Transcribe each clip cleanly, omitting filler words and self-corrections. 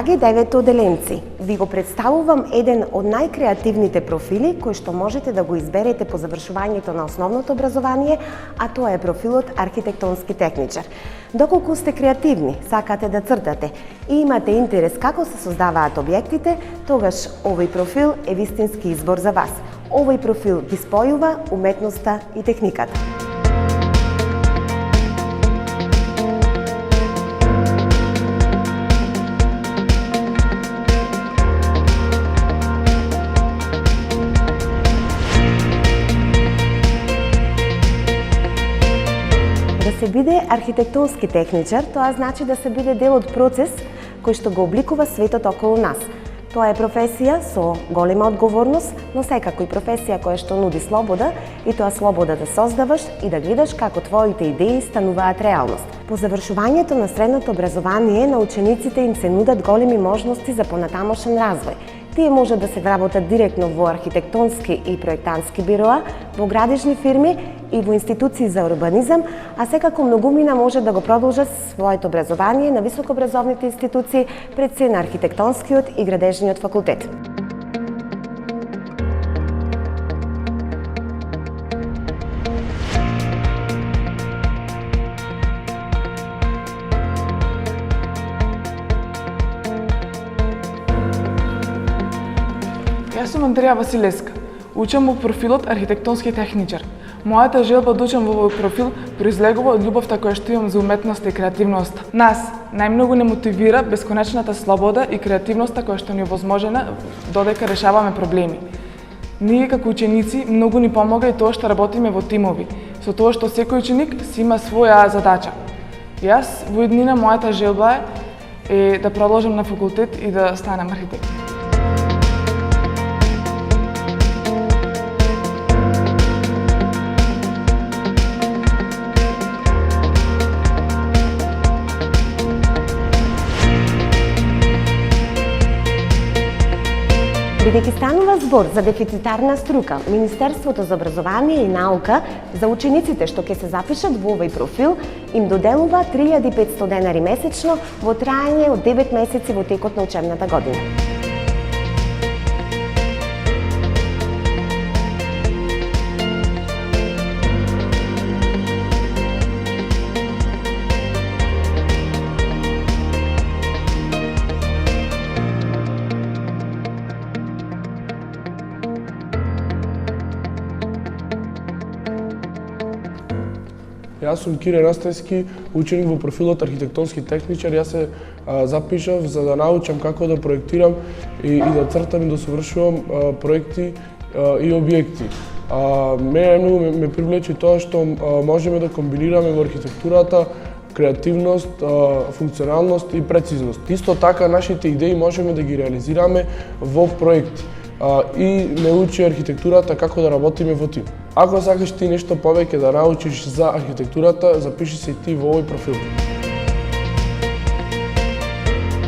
Драги деветоделенци, ви го представувам еден од најкреативните профили кои што можете да го изберете по завршувањето на основното образование, а тоа е профилот архитектонски техничар. Доколку сте креативни, сакате да цртате и имате интерес како се создаваат објектите, тогаш овој профил е вистински избор за вас. Овој профил ги спојува уметноста и техниката. Да се биде архитектонски техничар, тоа значи да се биде дел од процес кој што го обликува светот околу нас. Тоа е професија со голема одговорност, но секако и професија која што нуди слобода, и тоа слобода да создаваш и да гледаш како твоите идеи стануваат реалност. По завршувањето на средното образование на учениците им се нудат големи можности за понатамошен развој. Тие може да се вработат директно во архитектонски и проектантски бироа, во градежни фирми и во институции за урбанизам, а секако многумина може да го продолжат своето образование на високообразовните институции пред се на архитектонскиот и градежниот факултет. Јас сум Андреја Василевска. Учам во профилот архитектонски техничар. Мојата желба да учам во овој профил произлегува од љубовта која што имам за уметноста и креативноста. Нас најмногу не мотивира бесконечната слобода и креативноста која што ни е возможена додека решаваме проблеми. Ние како ученици многу ни помага и тоа што работиме во тимови, со тоа што секој ученик си има своја задача. Јас во иднина мојата желба е да продолжам на факултет и да станам архитект. Бидејќи станува збор за дефицитарна струка, Министерството за образование и наука за учениците што ќе се запишат во овој профил им доделува 3500 денари месечно во траење од 9 месеци во текот на учебната година. Јас сум Кире Настејски, ученик во профилот архитектонски техничар. Јас се запишав за да научам како да проектирам и да цртам и да совршувам проекти и објекти. Мене многу ме привлече тоа што можеме да комбинираме во архитектурата креативност, функционалност и прецизност. Исто така нашите идеи можеме да ги реализираме во проекти и ме учи архитектурата како да работиме во тим. Ако сакаш ти нешто повеќе да научиш за архитектурата, запиши се и ти во овој профил.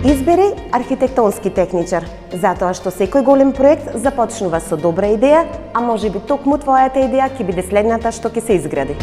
Избери архитектонски техничар, затоа што секој голем проект започнува со добра идеја, а можеби токму твојата идеја ќе биде следната што ќе се изгради.